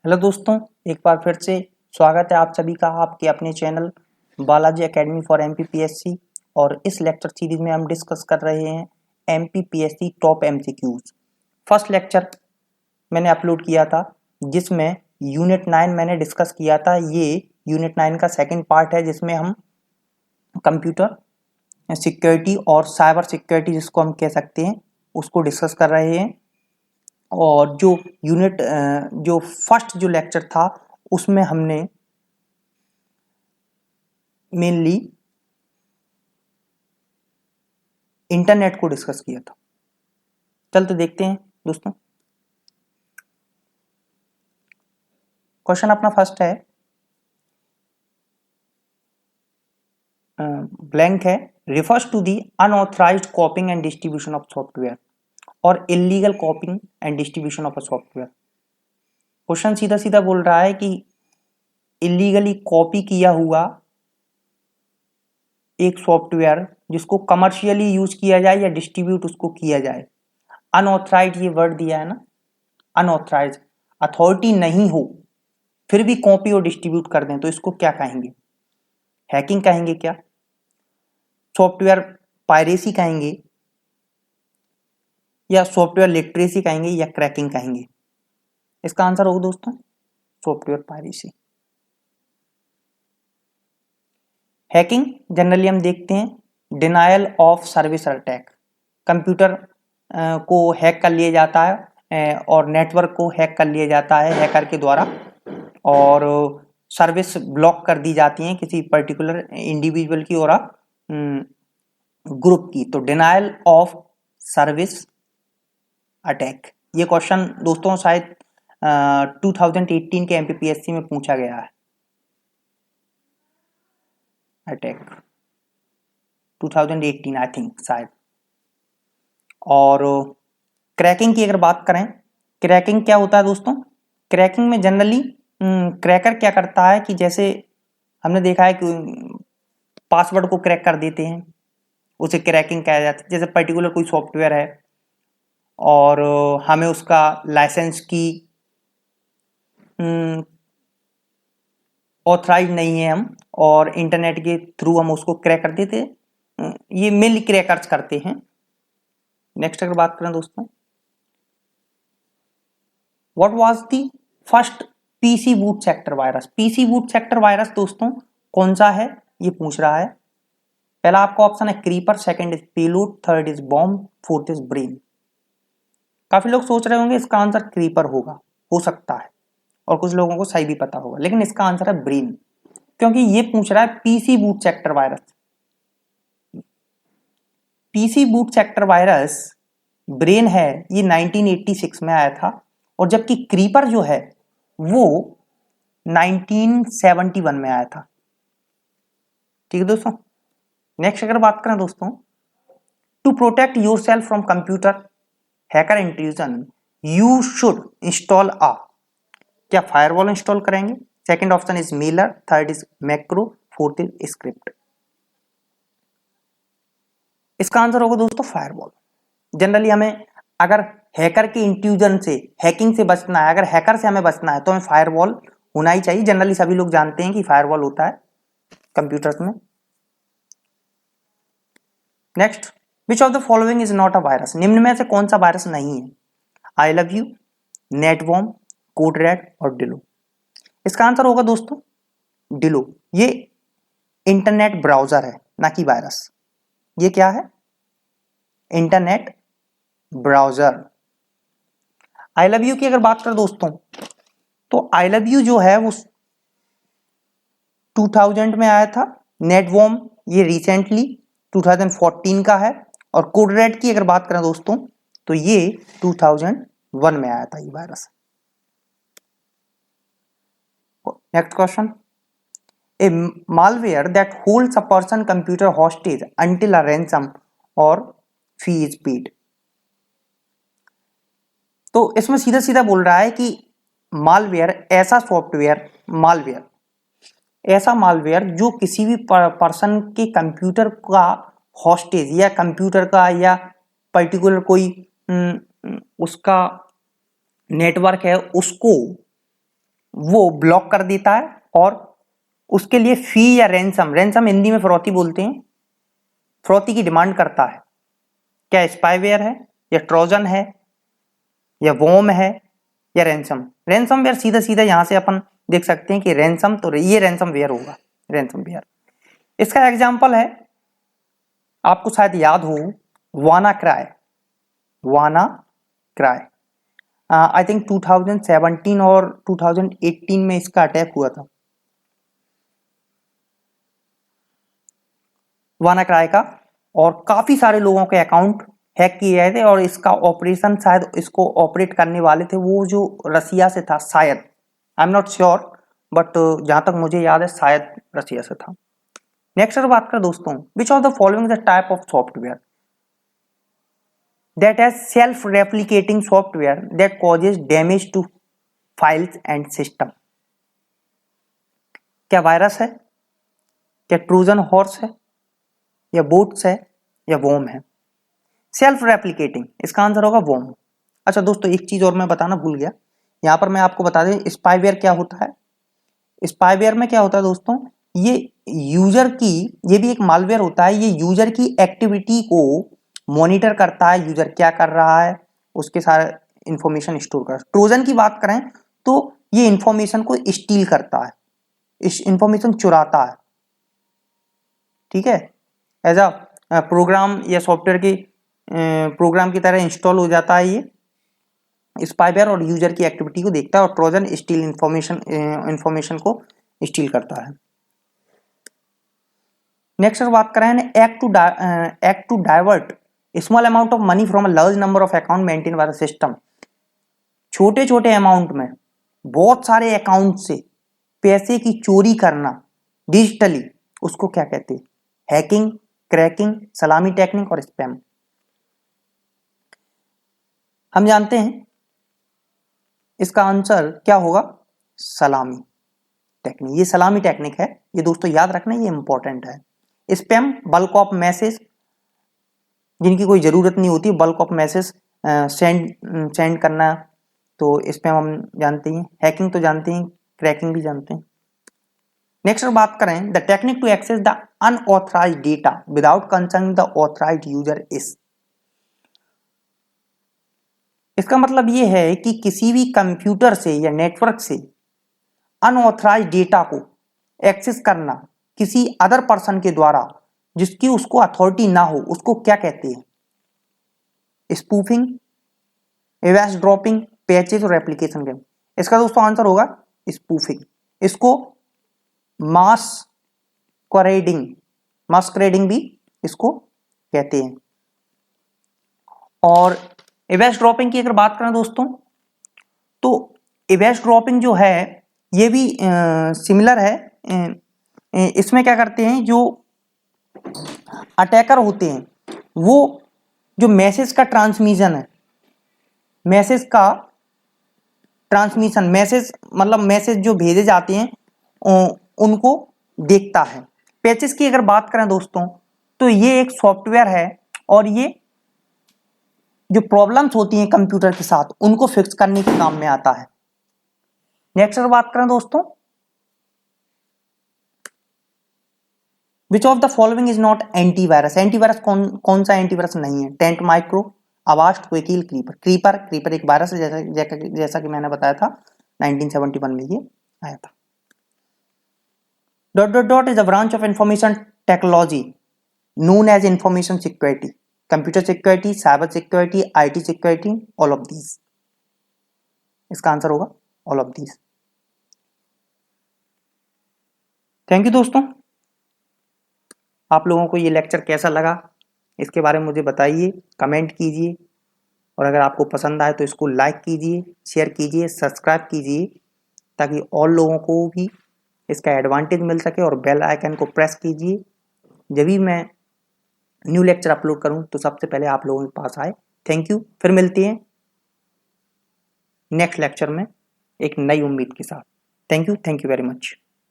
Hello दोस्तों, एक बार फिर से स्वागत है आप सभी का आपके अपने channel Balaji academy for MPPSC. और इस लेक्चर सीरीज में हम डिस्कस कर रहे हैं MPPSC top MCQs. First lecture मैंने अपलोड किया था जिसमें यूनिट 9 मैंने डिस्कस किया था। ये यूनिट 9 का सेकंड पार्ट है जिसमें हम कंप्यूटर सिक्योरिटी और साइबर सिक्योरिटी जिसको हम कह सकते हैं उसको डिस्कस कर रहे हैं। और जो फर्स्ट जो लेक्चर था उसमें हमने मेनली इंटरनेट को डिस्कस किया था। चलते देखते हैं दोस्तों। क्वेश्चन अपना फर्स्ट है, ब्लैंक है, refers to the unauthorised copying and distribution of software और illegal copying and distribution of a software. Question सीधा सीधा बोल रहा है कि इलीगली कॉपी किया हुआ एक सॉफ्टवेयर जिसको कमर्शियली यूज किया जाए या डिस्ट्रीब्यूट उसको किया जाए। अनऑथराइज ये वर्ड दिया है ना, अनऑथराइज, अथॉरिटी नहीं हो फिर भी कॉपी और डिस्ट्रीब्यूट कर दें तो इसको क्या कहेंगे? हैकिंग कहेंगे क्या? सॉफ्टवेयर पायरेसी कहेंगे या सॉफ्टवेयर लिटरेसी कहेंगे या क्रैकिंग कहेंगे? इसका आंसर होगा दोस्तों सॉफ्टवेयर पायरेसी। हैकिंग जनरली हम देखते हैं denial of service attack, computer को हैक कर लिया जाता है और नेटवर्क को हैक कर लिया जाता है हैकर के द्वारा और सर्विस ब्लॉक कर दी जाती है किसी पर्टिकुलर इंडिविजुअल की और ग्रुप की। तो डिनायल ऑफ सर्विस अटैक ये क्वेश्चन दोस्तों शायद 2018 के एमपीपीएससी में पूछा गया है। अटैक 2018 आई थिंक शायद। और क्रैकिंग की अगर बात करें, क्रैकिंग क्या होता है दोस्तों? क्रैकिंग में जनरली क्रैकर क्या करता है कि जैसे हमने देखा है कि पासवर्ड को क्रैक कर देते हैं, उसे क्रैकिंग कहा जाता है। जैसे पर्टिकुलर कोई सॉफ्टवेयर है और हमें उसका लाइसेंस की ऑथराइज नहीं है हम और इंटरनेट के थ्रू हम उसको क्रैक कर देते हैं, ये मेनली क्रैकर्स करते हैं। नेक्स्ट अगर बात करें दोस्तों, what was the first PC boot sector virus? PC boot sector virus दोस्तों कौन सा है ये पूछ रहा है। पहला आपका ऑप्शन है creeper, second is payload, third is bomb, fourth is brain. काफी लोग सोच रहे होंगे इसका आंसर क्रीपर होगा, हो सकता है, और कुछ लोगों को सही भी पता होगा, लेकिन इसका आंसर है ब्रेन, क्योंकि ये पूछ रहा है PC boot sector virus. PC boot sector virus brain है ये 1986 में आया था और जबकि क्रीपर जो है वो 1971 में आया था। ठीक है दोस्तों। नेक्स्ट अगर बात करें दोस्तों, to protect yourself from computer hacker intrusion you should install a, क्या फायरवॉल इंस्टॉल करेंगे? Second option is mailer, third is macro, fourth is script. इसका आंसर होगा दोस्तों फायरवॉल। जनरली हमें अगर हैकर के इंट्रूजन से, हैकिंग से बचना है, अगर हैकर से हमें बचना है तो हमें फायरवॉल होना ही चाहिए। जनरली सभी लोग जानते हैं कि फायरवॉल होता है कंप्यूटर्स में। Next, which of the following is not a virus? निम्न में से कौन सा वायरस नहीं है? I love you, networm, code red और डिलो। इसका आंसर होगा दोस्तों डिलो। ये इंटरनेट ब्राउजर है ना कि वायरस। ये क्या है? Internet browser. I love you की अगर बात करें दोस्तों तो आई लव यू जो है वो 2000 में आया था। नेटवॉर्म ये रिसेंटली 2014 का है और कोड रेड की अगर बात करें दोस्तों तो ये 2001 में आया था ये virus. Next question, A malware that holds a person computer hostage until a ransom और फी इज पेड। तो इसमें सीधा सीधा बोल रहा है कि मालवेयर ऐसा सॉफ्टवेयर, मालवेयर ऐसा मालवेयर जो किसी भी पर्सन के कंप्यूटर का हॉस्टेज या कंप्यूटर का या पर्टिकुलर कोई उसका नेटवर्क है उसको वो ब्लॉक कर देता है और उसके लिए फी या रैंसम, रैंसम हिंदी में फिरौती बोलते हैं, फिरौती की डिमांड करता है। क्या स्पाईवेयर है या ट्रोजन है या वॉर्म है या रैंसम? रैंसमवेयर सीधा सीधा यहां से अपन देख सकते हैं कि रैंसम, तो ये रैंसमवेयर होगा, रैंसमवेयर। इसका एग्जांपल है, आपको शायद याद हो, वाना क्राई, वाना क्राई। आई थिंक 2017 और 2018 में इसका अटैक हुआ था, वाना क्राई का, और काफी सारे लोगों के अकाउंट हैक किए गए थे। और इसका ऑपरेशन शायद, इसको ऑपरेट करने वाले थे वो जो रसिया से था शायद, I am not sure, but जहां तक मुझे याद है शायद रसिया से था। नेक्स्ट बात करें दोस्तों, विच of the following the type of software that has self-replicating software that causes damage to files and system? क्या वायरस है, क्या ट्रोजन हॉर्स है, या बोट्स है, या वॉर्म है? सेल्फ रेप्लिकेटिंग, इसका आंसर होगा वॉर्म। अच्छा दोस्तों, एक चीज और मैं बताना भूल गया, यहां पर मैं आपको बता दें स्पाईवेयर क्या होता है। स्पाईवेयर में क्या होता है दोस्तों, ये यूजर की, ये भी एक मालवेयर होता है, ये यूजर की एक्टिविटी को मॉनिटर करता है, यूजर क्या कर रहा है उसके सारे इंफॉर्मेशन स्टोर कर। ट्रोजन की बात करें तो ये इंफॉर्मेशन को स्टील करता है, इस इंफॉर्मेशन चुराता है, ठीक है, एज अ प्रोग्राम या सॉफ्टवेयर की प्रोग्राम की तरह इंस्टॉल हो जाता है। ये स्पाईवेयर और यूजर की एक्टिविटी को देखता है, और ट्रोजन स्टील इंफॉर्मेशन को स्टील करता है। नेक्स्ट बात करें, act to divert small amount of money from a large number of account maintain by the system. छोटे छोटे अमाउंट में बहुत सारे अकाउंट से पैसे की चोरी करना डिजिटली, उसको क्या कहते हैं? हैकिंग, क्रैकिंग, सलामी टेक्निक और स्पैम। हम जानते हैं इसका आंसर क्या होगा, सलामी टेक्निक। ये सलामी टेक्निक है, ये दोस्तों याद रखना, ये इंपॉर्टेंट है। स्पैम, बल्क ऑफ मैसेज जिनकी कोई जरूरत नहीं होती, बल्क ऑफ मैसेज सेंड करना, तो स्पैम हम जानते हैं। हैकिंग तो जानते हैं, क्रैकिंग भी जानते हैं। नेक्स्ट बात करें, the technique to access the unauthorised data without concerning the authorised user is. इसका मतलब यह है कि किसी भी कंप्यूटर से या नेटवर्क से अनऑथराइज्ड डेटा को एक्सेस करना किसी अदर पर्सन के द्वारा जिसकी उसको अथॉरिटी ना हो, उसको क्या कहते हैं? स्पूफिंग, एवैस ड्रॉपिंग, पैचेज और एप्लीकेशन गेम। इसका दोस्तों आंसर होगा स्पूफिंग। इसको मास्करेडिंग भी इसको कहते हैं। और एवैस ड्रॉपिंग की अगर बात करें दोस्तों, तो एवैस ड्रॉपिंग जो है ये भी सिमिलर है। इसमें क्या करते हैं, जो अटैकर होते हैं वो जो मैसेज का ट्रांसमिशन है, मैसेज मतलब मैसेज जो भेजे जाते हैं उनको देखता है। पैचेस की अगर बात करें दोस्तों, तो ये एक सॉफ्टवेयर है और ये जो प्रॉब्लम्स होती हैं कंप्यूटर के साथ उनको फिक्स करने के काम में आता है। नेक्स्ट अगर बात करें दोस्तों, विच of the following is not antivirus. Antivirus कौन सा एंटीवायरस नहीं है? Tent micro, Avast, Quick Heal, creeper एक वायरस है, जैसा कि मैंने बताया था 1971 में ये आया था। That is a branch of information technology known as information security, computer security, cyber security, IT security, all of these. इसका आंसर होगा all of these. Thank you दोस्तों, आप लोगों को ये लेक्चर कैसा लगा इसके बारे में मुझे बताइए, कमेंट कीजिए, और अगर आपको पसंद आए तो इसको लाइक कीजिए, शेयर कीजिए, सब्सक्राइब कीजिए, ताकि और लोगों को भी इसका एडवांटेज मिल सके, और बेल आइकन को प्रेस कीजिए, जब भी मैं न्यू लेक्चर अपलोड करूं तो सबसे पहले आप लोगों के पास आए। थैंक यू, फिर मिलते हैं नेक्स्ट लेक्चर में एक नई उम्मीद के साथ। Thank you very much.